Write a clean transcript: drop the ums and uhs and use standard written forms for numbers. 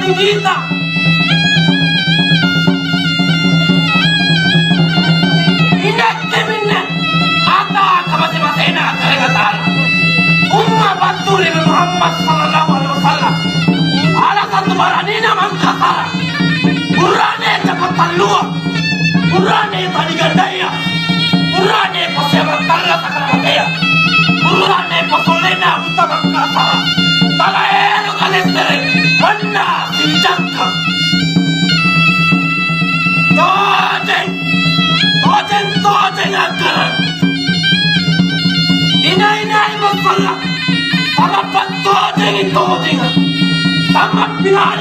ating kita. Inaktiminne ata kamasina karigatal. Umma batuli Muhammad sallallahu alaihi wasallam. Ala satu baranina mangkasara. Urane kapatalua. Urane tanigandaya. Urane pasyamatalla sakaramataya. Urane pasolena utamangkasara. Talaero kalestere. Manna sinjangka. Tojen akara. Inay mo pala. Para pa tojen. Tamat pinali.